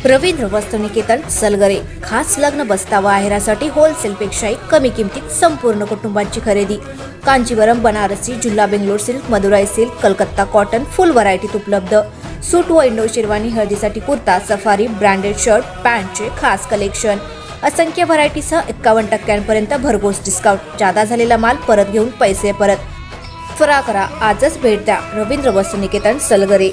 रवींद्र वस्त्रनिकेतन सलगरे खास लग्न बस्ता व आहेरासाठी होलसेलपेक्षाही कमी किमतीत संपूर्ण कुटुंबांची खरेदी. कांजीवरम, बनारसी, जुल्ला Bangalore silk, Madurai silk, Calcutta cotton full व्हरायटीत उपलब्ध. सूट व इंडो शेरवानी, हळदीसाठी कुर्ता, सफारी, ब्रँडेड शर्ट, पॅन्टचे खास कलेक्शन. असंख्य व्हरायटीसह 51% भरघोस डिस्काउंट. जादा झालेला माल परत घेऊन पैसे परत. त्वरा करा, आजच भेट द्या रवींद्र वस्त्रनिकेतन सलगरे.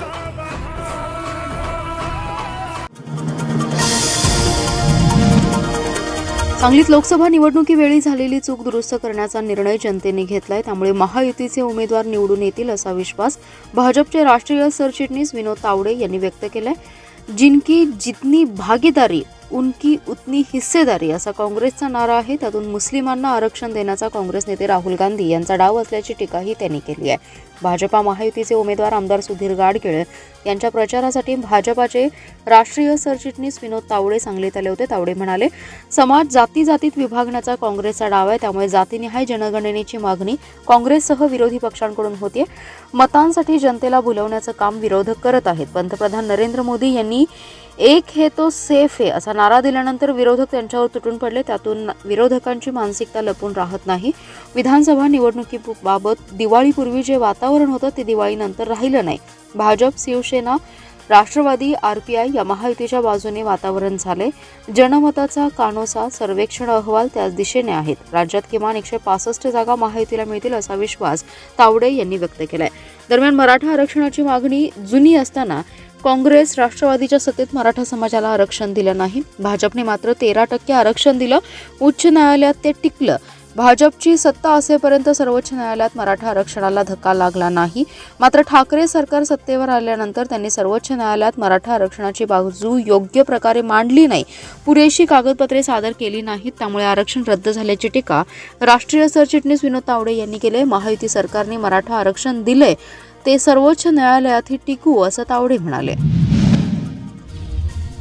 सांगलीत लोकसभा निवडणुकीवेळी झालेली चूक दुरुस्त करण्याचा निर्णय जनतेने घेतलाय. त्यामुळे महायुतीचे उमेदवार निवडून येतील असा विश्वास भाजपचे राष्ट्रीय सरचिटणीस विनोद तावडे यांनी व्यक्त केलाय. जिनकी जितनी भागीदारी उनकी उतनी हिस्सेदारी असा काँग्रेसचा नारा आहे. त्यातून मुस्लिमांना आरक्षण देण्याचा काँग्रेस नेते राहुल गांधी यांचा डाव असल्याची टीकाही त्यांनी केली आहे. भाजपा महायुतीचे उमेदवार आमदार सुधीर गाडगीळ यांच्या प्रचारासाठी भाजपाचे राष्ट्रीय सरचिटणीस विनोद तावडे सांगलीत आले होते. तावडे म्हणाले, समाज जातीत विभागण्याचा काँग्रेसचा डाव आहे. त्यामुळे जातीनिहाय जनगणनेची मागणी काँग्रेससह विरोधी पक्षांकडून होते. मतांसाठी जनतेला भुलवण्याचं काम विरोधक करत आहेत. पंतप्रधान नरेंद्र मोदी यांनी एक है तो सेफ है असा नारा दिल्यानंतर विरोधक त्यांच्यावर तुटून पडले. त्यातून विरोधकांची मानसिकता लपून राहत नाही. विधानसभा निवडणुकीबाबत दिवाळीपूर्वी जे वातावरण होतं ते दिवाळीनंतर राहिलं नाही. भाजप, शिवसेना, राष्ट्रवादी, आरपीआय या महायुतीच्या बाजूने वातावरण झाले. जनमताचा कानोसा सर्वेक्षण अहवाल त्याच दिशेने आहेत. राज्यात किमान 165 जागा महायुतीला मिळतील असा विश्वास तावडे यांनी व्यक्त केलाय. दरम्यान मराठा आरक्षणाची मागणी जुनी असताना काँग्रेस, राष्ट्रवादीच्या सत्तेत मराठा समाजाला आरक्षण दिलं नाही. भाजपने मात्र 13% आरक्षण दिलं. उच्च न्यायालयात ते टिकलं. भाजपची सत्ता असेपर्यंत सर्वोच्च न्यायालयात मराठा आरक्षणाला धक्का लागला नाही. मात्र ठाकरे सरकार सत्तेवर आल्यानंतर त्यांनी सर्वोच्च न्यायालयात मराठा आरक्षणाची बाजू योग्य प्रकारे मांडली नाही. पुरेशी कागदपत्रे सादर केली नाहीत. त्यामुळे आरक्षण रद्द झाल्याची टीका राष्ट्रीय सरचिटणीस विनोद तावडे यांनी केली. महायुती सरकारने मराठा आरक्षण दिले ते सर्वोच्च न्यायालयातही टिकू असं तावडे म्हणाले.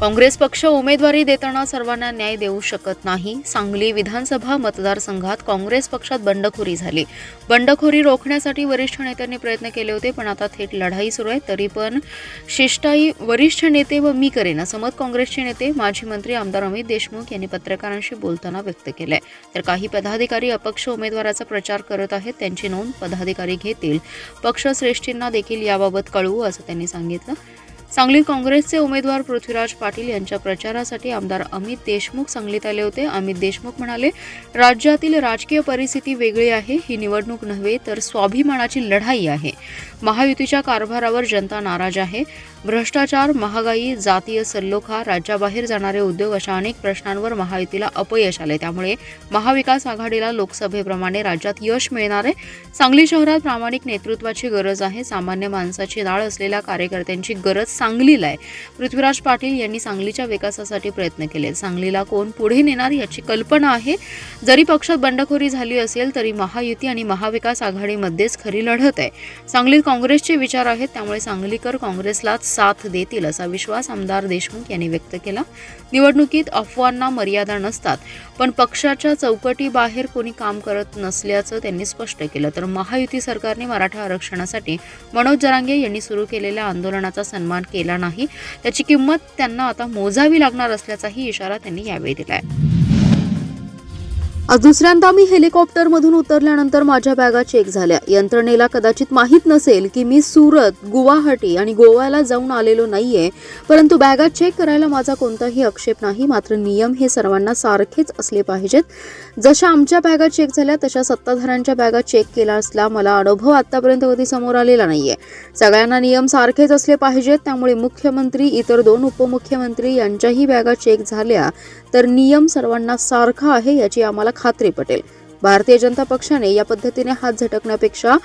काँग्रेस पक्ष उमेदवारी देताना सर्वांना न्याय देऊ शकत नाही. सांगली विधानसभा मतदारसंघात काँग्रेस पक्षात बंडखोरी झाली. बंडखोरी रोखण्यासाठी वरिष्ठ नेत्यांनी प्रयत्न केले होते, पण आता थेट लढाई सुरू आहे. तरी पण शिष्टाई वरिष्ठ नेते व मी करेन असं मत काँग्रेसचे नेते माजी मंत्री आमदार अमित देशमुख यांनी पत्रकारांशी बोलताना व्यक्त केलंय. तर काही पदाधिकारी अपक्ष उमेदवाराचा प्रचार करत आहेत. त्यांची नोंद पदाधिकारी घेतील. पक्षश्रेष्ठींना देखील याबाबत कळवू असं त्यांनी सांगितलं. सांगलीत काँग्रेसचे उमेदवार पृथ्वीराज पाटील यांच्या प्रचारासाठी आमदार अमित देशमुख सांगलीत आले होते. अमित देशमुख म्हणाले, राज्यातील राजकीय परिस्थिती वेगळी आहे. ही निवडणूक नव्हे तर स्वाभिमानाची लढाई आहे. महायुतीच्या कारभारावर जनता नाराज आहे. भ्रष्टाचार, महागाई, जातीय सल्लोखा, राज्याबाहेर जाणारे उद्योग अशा अनेक प्रश्नांवर महायुतीला अपयश आले. त्यामुळे महाविकास आघाडीला लोकसभेप्रमाणे राज्यात यश मिळणार आहे. सांगली शहरात प्रामाणिक नेतृत्वाची गरज आहे. सामान्य माणसाची डाळ असलेल्या कार्यकर्त्यांची गरज सांगलीला आहे. पृथ्वीराज पाटील यांनी सांगलीच्या विकासासाठी प्रयत्न केले. सांगलीला कोण पुढे नेणार याची कल्पना आहे. जरी पक्षात बंडखोरी झाली असेल तरी महायुती आणि महाविकास आघाडीमध्येच खरी लढत आहे. सांगलीत काँग्रेसचे विचार आहेत. त्यामुळे सांगलीकर काँग्रेसलाच साथ देतील असा विश्वास आमदार देशमुख यांनी व्यक्त केला. निवडणुकीत अफवांना मर्यादा नसतात, पण पक्षाच्या चौकटीबाहेर कोणी काम करत नसल्याचं त्यांनी स्पष्ट केलं. तर महायुती सरकारने मराठा आरक्षणासाठी मनोज जरांगे यांनी सुरू केलेल्या आंदोलनाचा सन्मान केला नाही. त्याची किंमत त्यांना आता मोजावी लागणार असल्याचाही इशारा त्यांनी यावेळी दिलाय. आज दुसऱ्यांदा मी हेलिकॉप्टरमधून उतरल्यानंतर माझ्या बॅगा चेक झाल्या. यंत्रणेला कदाचित माहीत नसेल की मी सुरत, गुवाहाटी आणि गोव्याला जाऊन आलेलो नाहीये, परंतु बॅगा चेक करायला माझा कोणताही आक्षेप नाही. मात्र नियम हे सर्वांना सारखेच असले पाहिजेत. जशा आमच्या बॅगा चेक झाल्या तशा सत्ताधाऱ्यांच्या बॅगा चेक केला असला मला अनुभव आतापर्यंत कधी समोर आलेला नाहीये. सगळ्यांना नियम सारखेच असले पाहिजेत. त्यामुळे मुख्यमंत्री, इतर 2 उपमुख्यमंत्री यांच्याही बॅगा चेक झाल्या तर नियम सर्वांना सारखा आहे याची आम्हाला खात्री पटेल. भारतीय जनता पक्षाने या पद्धतीने हात झटकण्यापेक्षा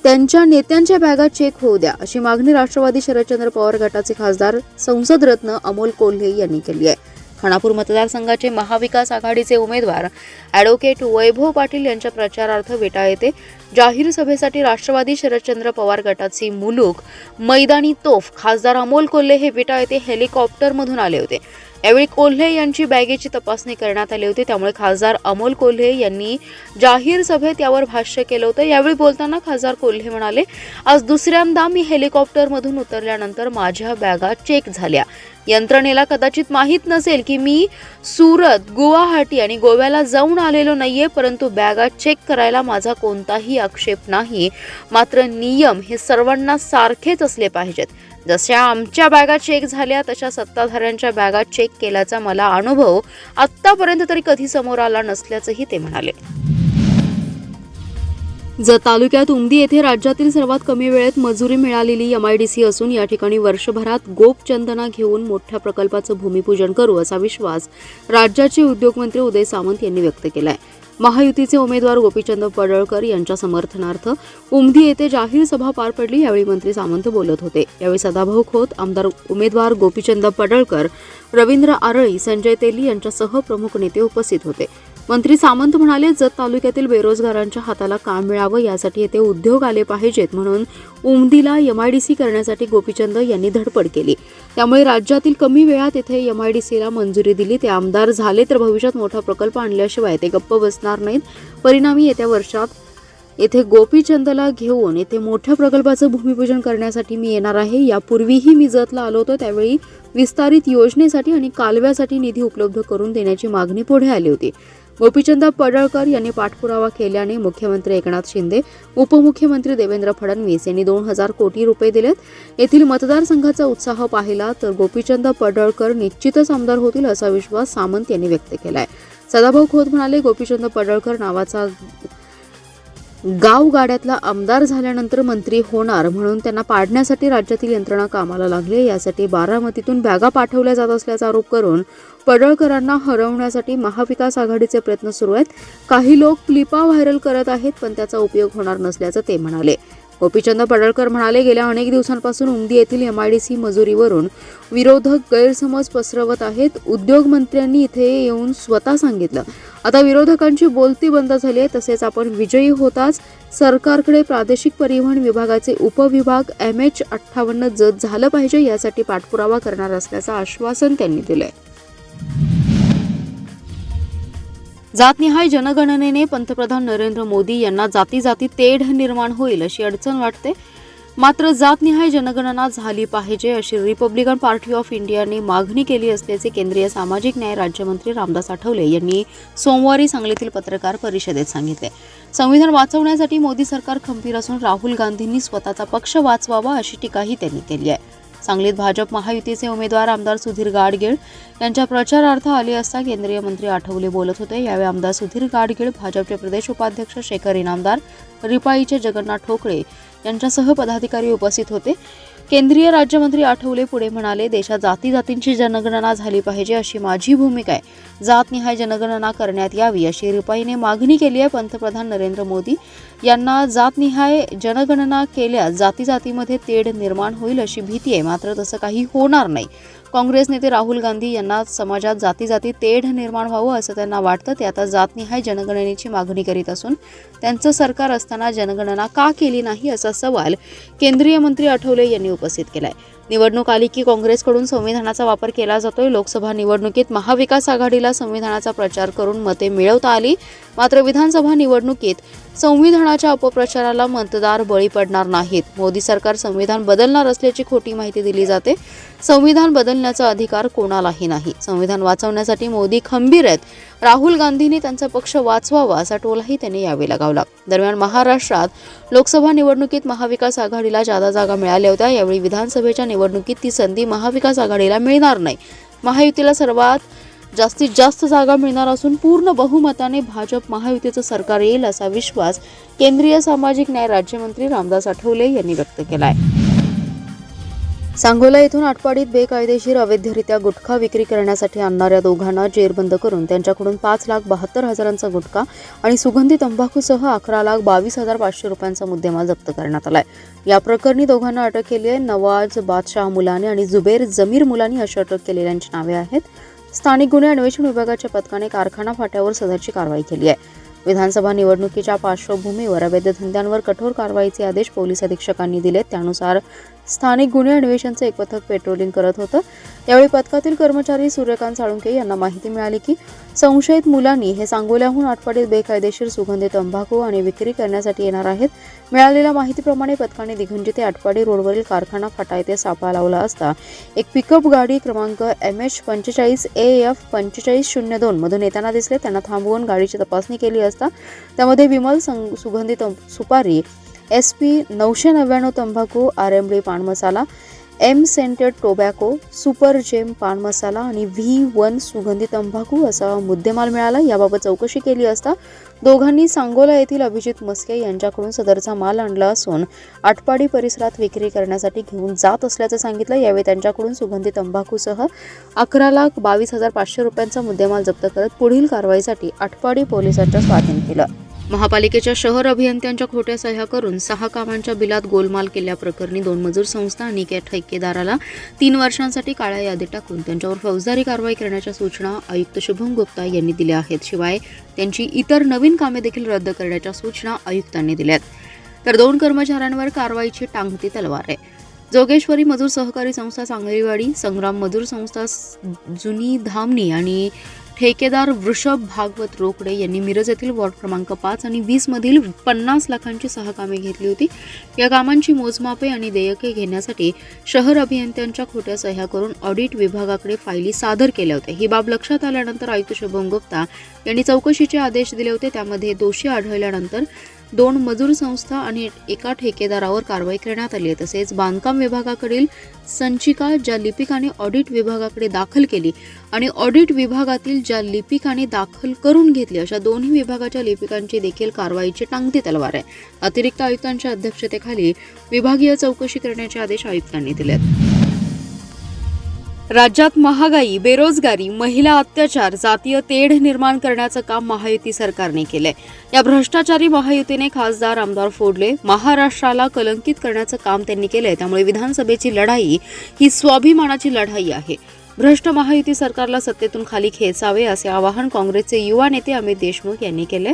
त्यांच्या नेत्यांच्या बॅगा चेक होऊ द्या अशी मागणी राष्ट्रवादी शरदचंद्र पवार गटाचे खासदार, संसदरत्न अमोल कोल्हे यांनी केली आहे. खानापूर मतदारसंघाचे महाविकास आघाडीचे उमेदवार ॲडव्होकेट वैभव पाटील यांच्या प्रचारार्थ विटा येथे जाहीर सभेसाठी राष्ट्रवादी शरदचंद्र पवार गटाचे मुलूक मैदानी तोफ खासदार अमोल कोल्हे हे विटा येथे हेलिकॉप्टरमधून आले होते. यावेळी कोल्हे यांची बॅगेची तपासणी करण्यात आली होती. त्यामुळे खासदार अमोल कोल्हे यांनी जाहीर सभेत यावर भाष्य केलं होतं. यावेळी बोलताना खासदार कोल्हे म्हणाले, आज दुसऱ्यांदा मी हेलिकॉप्टरमधून उतरल्यानंतर माझ्या बॅगा चेक झाल्या. यंत्रणेला कदाचित माहीत नसेल की मी सुरत, गुवाहाटी आणि गोव्याला जाऊन आलेलो नाहीये, परंतु बॅगा चेक करायला माझा कोणताही आक्षेप नाही. मात्र नियम हे सर्वांना सारखेच असले पाहिजेत. जशा आमच्या बॅगा चेक झाल्या तशा सत्ताधाऱ्यांच्या बॅगा चेक केल्याचा मला अनुभव आत्तापर्यंत तरी कधी समोर आला नसल्याचंही ते म्हणाले. जत तालुक्यात उमदी येथे राज्यातील सर्वात कमी वेळेत मजुरी मिळालेली MIDC असून या ठिकाणी वर्षभरात गोपचंदना घेऊन मोठ्या प्रकल्पाचं भूमिपूजन करू असा विश्वास राज्याचे उद्योगमंत्री उदय सामंत यांनी व्यक्त केला आहे. महायुतीचे उमेदवार गोपीचंद पडळकर यांच्या समर्थनार्थ उमदी येथे जाहीर सभा पार पडली. यावेळी मंत्री सामंत बोलत होते. यावेळी सदाभाऊ खोत, आमदार उमेदवार गोपीचंद पडळकर, रवींद्र आरळी, संजय तेली यांच्यासह प्रमुख नेते उपस्थित होते. मंत्री सामंत म्हणाले, जत तालुक्यातील बेरोजगारांच्या हाताला काम मिळावं यासाठी येथे उद्योग आले पाहिजेत, म्हणून उमदीला MIDC करण्यासाठी गोपीचंद यांनी धडपड केली. त्यामुळे राज्यातील कमी वेळात येथे MIDCला मंजुरी दिली. ते आमदार झाले तर भविष्यात मोठा प्रकल्प आणल्याशिवाय ते गप्प बसणार नाहीत. परिणामी येत्या वर्षात येथे गोपीचंदला घेऊन येथे मोठ्या प्रकल्पाचं भूमिपूजन करण्यासाठी मी येणार आहे. यापूर्वीही मी जतला आलो होतो, त्यावेळी विस्तारित योजनेसाठी आणि कालव्यासाठी निधी उपलब्ध करून देण्याची मागणी पुढे आली होती. गोपीचंद पडळकर यांनी पाठपुरावा केल्याने मुख्यमंत्री एकनाथ शिंदे, उपमुख्यमंत्री देवेंद्र फडणवीस यांनी 2,000 कोटी रुपये दिलेत. येथील मतदारसंघाचा उत्साह पाहिला तर गोपीचंद पडळकर निश्चितच आमदार होतील असा विश्वास सामंत यांनी व्यक्त केला आहे. सदाभाऊ खोत म्हणाले, गोपीचंद पडळकर नावाचा गावगाड्यातला आमदार झाल्यानंतर मंत्री होणार, म्हणून त्यांना पाडण्यासाठी राज्यातील यंत्रणा कामाला लागली. यासाठी बारामतीतून बॅगा पाठवल्या जात असल्याचा आरोप करून पडळकरांना हरवण्यासाठी महाविकास आघाडीचे प्रयत्न सुरू आहेत. काही लोक क्लिपा व्हायरल करत आहेत, पण त्याचा उपयोग होणार नसल्याचं ते म्हणाले. गोपीचंद पडळकर म्हणाले, गेल्या अनेक दिवसांपासून उमदी येथील MIDC मजुरीवरून विरोधक गैरसमज पसरवत आहेत. उद्योगमंत्र्यांनी इथे येऊन स्वतः सांगितलं. आता विरोधकांची बोलती बंद झाली आहे. तसेच आपण विजयी होताच सरकारकडे प्रादेशिक परिवहन विभागाचे उपविभाग MH58 जत झालं पाहिजे यासाठी पाठपुरावा करणार असल्याचं आश्वासन त्यांनी दिलंय. जातनिहाय जनगणनेने पंतप्रधान नरेंद्र मोदी यांना जाती जाती तेढ निर्माण होईल अशी अडचण वाटते. मात्र जातनिहाय जनगणना झाली पाहिजे अशी रिपब्लिकन पार्टी ऑफ इंडियाने मागणी केली असल्याचे केंद्रीय सामाजिक न्याय राज्यमंत्री रामदास आठवले यांनी सोमवारी सांगलीतील पत्रकार परिषदेत सांगितले. संविधान वाचवण्यासाठी मोदी सरकार खंबीर असून राहुल गांधींनी स्वतःचा पक्ष वाचवावा अशी टीकाही त्यांनी केली आहे. सांगलीत भाजप महायुतीचे उमेदवार आमदार सुधीर गाडगीळ यांच्या प्रचारार्थ आले असता केंद्रीय मंत्री आठवले बोलत होते. यावेळी आमदार सुधीर गाडगीळ, भाजपचे प्रदेश उपाध्यक्ष शेखर इनामदार, रिपाईचे जगन्नाथ ठोकळे यांच्यासह पदाधिकारी उपस्थित होते. केंद्रीय राज्यमंत्री आठवले पुढे म्हणाले, देशात जाती जातींची जनगणना झाली पाहिजे अशी माझी भूमिका आहे. जातनिहाय जनगणना करण्यात यावी अशी रिपाईने मागणी केली आहे. पंतप्रधान नरेंद्र मोदी यांना जातनिहाय जनगणना केल्यास जाती जातीमध्ये तेढ निर्माण होईल अशी भीती आहे. मात्र तसं काही होणार नाही. काँग्रेस नेते राहुल गांधी यांना समाजात जाती जाती तेढ निर्माण व्हावं असं त्यांना वाटतं. ते आता जातनिहाय जनगणनेची मागणी करीत असून त्यांचं सरकार असताना जनगणना का केली नाही असा सवाल केंद्रीय मंत्री आठवले यांनी उपस्थित केलाय. निवडणूक आली की काँग्रेसकडून संविधानाचा वापर केला जातोय. लोकसभा निवडणुकीत महाविकास आघाडीला संविधानाचा प्रचार करून मते मिळवता आली. मात्र विधानसभा निवडणुकीत संविधानाच्या अपप्रचाराला मतदार बळी पडणार नाहीत. मोदी सरकार संविधान बदलणार असल्याची खोटी माहिती दिली जाते. संविधान बदलण्याचा अधिकार कोणालाही नाही. संविधान वाचवण्यासाठी मोदी खंबीर आहेत. राहुल गांधींनी त्यांचा पक्ष वाचवावा असा टोलाही त्यांनी यावेळी लगावला. दरम्यान महाराष्ट्रात लोकसभा निवडणुकीत महाविकास आघाडीला जादा जागा मिळाल्या होत्या. यावेळी विधानसभेच्या निवडणुकीत ती संधी महाविकास आघाडीला मिळणार नाही. महायुतीला सर्वात जास्तीत जास्त जागा मिळणार असून पूर्ण बहुमताने भाजप महायुतीचं सरकार येईल असा विश्वास केंद्रीय सामाजिक न्याय राज्यमंत्री रामदास आठवले यांनी व्यक्त केलाय. सांगोला येथून आटपाडीत बेकायदेशीर अवैधरित्या गुटखा विक्री करण्यासाठी आणणाऱ्या दोघांना जेरबंद करून त्यांच्याकडून 5,72,000चा गुटखा आणि सुगंधी तंबाखूसह 11,22,500 रुपयांचा मुद्देमाल जप्त करण्यात आलाय. या प्रकरणी दोघांना अटक केली आहे. नवाज बादशाह मुलानी आणि जुबेर जमीर मुलानी अशी अटक केलेल्यांची नावे आहेत. स्थानिक गुन्हे अन्वेषण विभागाच्या पथकाने कारखाना फाट्यावर सदरची कारवाई केली आहे. विधानसभा निवडणुकीच्या पार्श्वभूमीवर अवैध धंद्यांवर कठोर कारवाईचे आदेश पोलीस अधीक्षकांनी दिले. त्यानुसार स्थानिक गुन्हे अन्वेषणचे एक पथक पेट्रोलिंग करत होतं. यावेळी पथकातील कर्मचारी सूर्यकांत साळुंके यांना माहिती मिळाली की संशयित मुलांनी हे सांगोल्याहून आटपाडीत बेकायदेशीर सुगंधी तंबाखू आणि विक्री करण्यासाठी येणार आहेत. मिळालेल्या माहितीप्रमाणे पथकाने दिघंजी ते आटपाडी रोडवरील कारखाना फाटा येथे सापळा लावला असता एक पिकअप गाडी क्रमांक MH45 AF 4502 मधून येताना दिसले. त्यांना थांबवून गाडीची तपासणी केली असता त्यामध्ये विमल सुगंधी सुपारी, SP 999 तंबाखू, RMD पान मसाला, M सेंटेड टोबॅको, सुपर जेम पान मसाला आणि V1 सुगंधी तंबाखू असा मुद्देमाल मिळाला. याबाबत चौकशी केली असता दोघांनी सांगोला येथील अभिजित मस्के यांच्याकडून सदरचा माल आणला असून आटपाडी परिसरात विक्री करण्यासाठी घेऊन जात असल्याचं सांगितलं. यावेळी त्यांच्याकडून सुगंधी तंबाखूसह 11,22,500 रुपयांचा मुद्देमाल जप्त करत पुढील कारवाईसाठी आटपाडी पोलिसांच्या स्वाधीन केलं. महापालिकेच्या शहर अभियंत्यांच्या खोट्या सह्या करून 6 कामांच्या बिलात गोलमाल केल्याप्रकरणी 2 मजूर संस्था आणि एका ठेकेदाराला 3 वर्षांसाठी काळ्या यादीत टाकून त्यांच्यावर फौजदारी कारवाई करण्याच्या सूचना आयुक्त शुभम गुप्ता यांनी दिल्या आहेत. शिवाय त्यांची इतर नवीन कामे देखील रद्द करण्याच्या सूचना आयुक्तांनी दिल्यात. तर 2 कर्मचाऱ्यांवर कारवाईची टांगती तलवार आहे. जोगेश्वरी मजूर सहकारी संस्था सांगलीवाडी, संग्राम मजूर संस्था जुनी धामणी आणि ठेकेदार वृषभ भागवत रोकडे यांनी मिरज येथील वॉर्ड क्रमांक 5 आणि 20 मधील 50 लाखांची 6 कामे घेतली होती. या कामांची मोजमापे आणि देयके घेण्यासाठी शहर अभियंत्यांच्या खोट्या सह्या करून ऑडिट विभागाकडे फायली सादर केल्या होत्या. ही बाब लक्षात आल्यानंतर आयुक्त शुभम गुप्ता यांनी चौकशीचे आदेश दिले होते. त्यामध्ये दोषी आढळल्यानंतर 2 मजूर संस्था आणि एका ठेकेदारावर कारवाई करण्यात आली. तसेच बांधकाम विभागाकडील संचिका ज्या लिपिकाने ऑडिट विभागाकडे दाखल केली आणि ऑडिट विभागातील ज्या लिपिकाने दाखल करून घेतली अशा दोन्ही विभागाच्या लिपिकांची देखील कारवाईची टांगती तलवार आहे. अतिरिक्त आयुक्तांच्या अध्यक्षतेखाली विभागीय चौकशी करण्याचे आदेश आयुक्तांनी दिलेत. राज्यात महागाई, बेरोजगारी, महिला अत्याचार, जातीय तेढ निर्माण करण्याचं काम महायुती सरकारने केलंय. या भ्रष्टाचारी महायुतीने खासदार, आमदार फोडले. महाराष्ट्राला कलंकित करण्याचं काम त्यांनी केलंय. त्यामुळे विधानसभेची लढाई ही स्वाभिमानाची लढाई आहे. भ्रष्ट महायुती सरकारला सत्तेतून खाली खेचावे असे आवाहन काँग्रेसचे युवा नेते अमित देशमुख यांनी केले.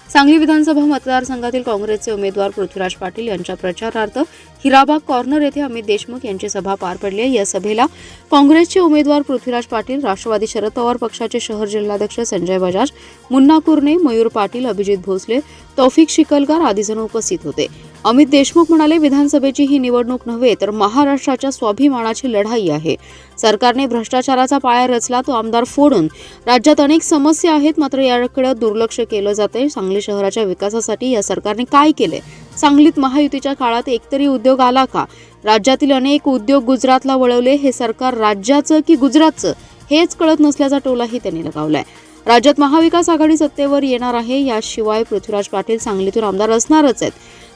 सांगली विधानसभा मतदारसंघातील काँग्रेसचे उमेदवार पृथ्वीराज पाटील यांच्या प्रचारार्थ हिराबाग कॉर्नर येथे अमित देशमुख यांची सभा पार पडली. या सभेला काँग्रेसचे उमेदवार पृथ्वीराज पाटील, राष्ट्रवादी शरद पवार पक्षाचे शहर जिल्हाध्यक्ष संजय बजाज, मुन्ना कुरणे, मयूर पाटील, अभिजित भोसले, तौफिक शिकलकर आदी जण उपस्थित होते. अमित देशमुख म्हणाले, विधानसभेची ही निवडणूक नव्हे तर महाराष्ट्राच्या स्वाभिमानाची लढाई आहे. सरकारने भ्रष्टाचाराचा पाया रचला तो आमदार फोडून. राज्यात अनेक समस्या आहेत मात्र याकडे दुर्लक्ष केलं जाते. सांगली शहराच्या विकासासाठी या सरकारने काय केले? सांगलीत महायुतीच्या काळात एकतरी उद्योग आला का? राज्यातील अनेक उद्योग गुजरातला वळवले. हे सरकार राज्याचं की गुजरातचं हेच कळत नसल्याचा टोलाही त्यांनी लगावलाय. राज्यात महाविकास आघाडी सत्तेवर येणार आहे. याशिवाय पृथ्वीराज पाटील सांगलीतून आमदार असणारच आहेत.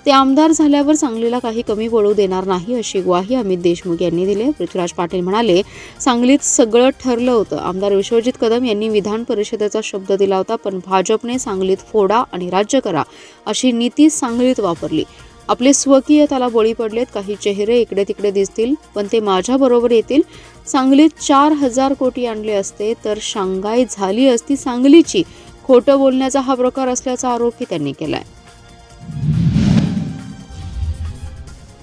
ते आमदार झाल्यावर सांगलीला काही कमी पडू देणार नाही अशी ग्वाही अमित देशमुख यांनी दिली. पृथ्वीराज पाटील म्हणाले, सांगलीत सगळं ठरलं होतं. आमदार विश्वजित कदम यांनी विधान परिषदेचा शब्द दिला होता पण भाजपने सांगलीत फोडा आणि राज्य करा अशी नीती सांगलीत वापरली. आपले स्वकीय त्याला बळी पडलेत. काही चेहरे इकडे तिकडे दिसतील पण ते माझ्या बरोबर येतील. सांगलीत 4,000 कोटी आणले असते तर शांघाय झाली असती सांगलीची. खोटं बोलण्याचा हा प्रकार असल्याचा आरोपही त्यांनी केलाय.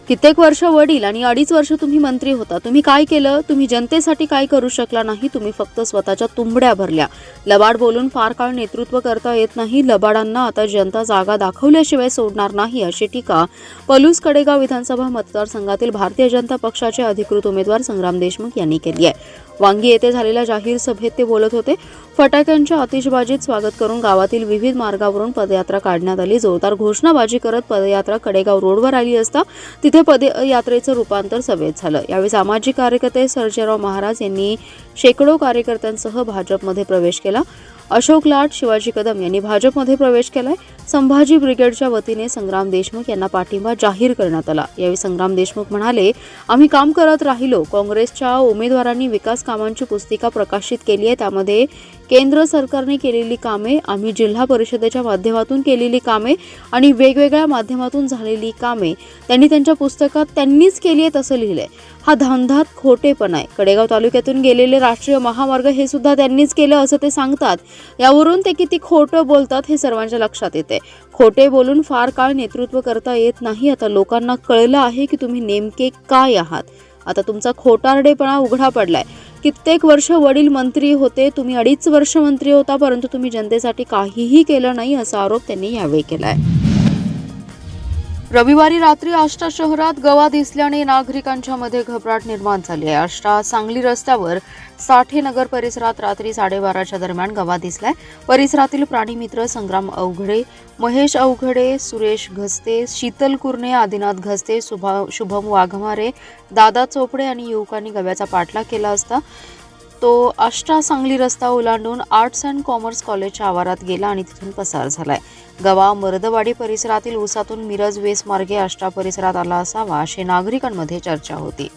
कित्येक वर्ष वडील आणि 2.5 वर्ष तुम्ही मंत्री होता. तुम्ही काय केलं? तुम्ही जनतेसाठी काय करू शकला नाही. तुम्ही फक्त स्वतःच्या तुंबड्या भरल्या. लबाड बोलून फार काळ नेतृत्व करता येत नाही. लबाडांना आता जनता जागा दाखवल्याशिवाय सोडणार नाही अशी टीका पलूस कडेगाव विधानसभा मतदारसंघातील भारतीय जनता पक्षाचे अधिकृत उमेदवार संग्राम देशमुख यांनी केली आहे. वांगी येथे झालेल्या जाहीर सभेत ते बोलत होते. फटाक्यांच्या आतिषबाजीत स्वागत करून गावातील विविध मार्गावरून पदयात्रा काढण्यात आली. जोरदार घोषणाबाजी करत पदयात्रा कडेगाव रोडवर आली असता तिथे पदयात्रेचं रूपांतर सभेत झालं. यावेळी सामाजिक कार्यकर्ते सर्जेराव महाराज यांनी शेकडो कार्यकर्त्यांसह भाजपमध्ये प्रवेश केला. अशोक लाट, शिवाजी कदम यांनी भाजपमध्ये प्रवेश केलाय. संभाजी ब्रिगेडच्या वतीने संग्राम देशमुख यांना पाठिंबा जाहीर करण्यात आला. यावेळी संग्राम देशमुख म्हणाले, आम्ही काम करत राहिलो. काँग्रेसच्या उमेदवारांनी विकास कामांची पुस्तिका प्रकाशित केली आहे. त्यामध्ये केंद्र सरकारने केलेली कामे, आम्ही जिल्हा परिषदेच्या माध्यमातून केलेली कामे आणि वेगवेगळ्या माध्यमातून झालेली कामे त्यांनी त्यांच्या पुस्तकात त्यांनीच केली आहेत असं लिहिलंय. हा धांधात खोटेपणा आहे. कडेगाव तालुक्यातून गेलेले राष्ट्रीय महामार्ग हे सुद्धा त्यांनीच केलं असं ते सांगतात. यावरून ते किती खोटं बोलतात हे सर्वांच्या लक्षात येते. खोटे बोलून फार काळ नेतृत्व करता येत नाही. आता लोकांना कळलं आहे की तुम्ही नेमके काय आहात. आता तुमचा खोटारडेपणा उघडा पडलाय. कित्येक वर्ष वडील मंत्री होते, तुम्ही 2.5 वर्ष मंत्री होता, परंतु तुम्ही जनतेसाठी काहीही केलं नाही असा आरोप त्यांनी यावेळी केलाय. रविवारी रात्री आष्टा शहरात गवा दिसल्याने नागरिकांच्या मध्ये घबराट निर्माण झाली आहे. आष्टा सांगली रस्त्यावर साठे नगर परिसरात रात्री 12:30च्या दरम्यान गवा दिसलाय. परिसरातील प्राणीमित्र संग्राम अवघडे, महेश अवघडे, सुरेश घस्ते, शीतल कुर्णे, आदिनाथ घस्ते, शुभम वाघमारे, दादा चोपडे आणि युवकांनी गव्याचा पाठलाग केला असता तो आष्टा सांगली रस्ता ओलांडून आर्ट्स अँड कॉमर्स कॉलेजच्या आवारात गेला आणि तिथून पसार झालाय. गवा मर्दवाडी परिसरातील ऊसातून मिरज वेस मार्गे आष्टा परिसरात आला असावा अशी नागरिकांमध्ये चर्चा होती.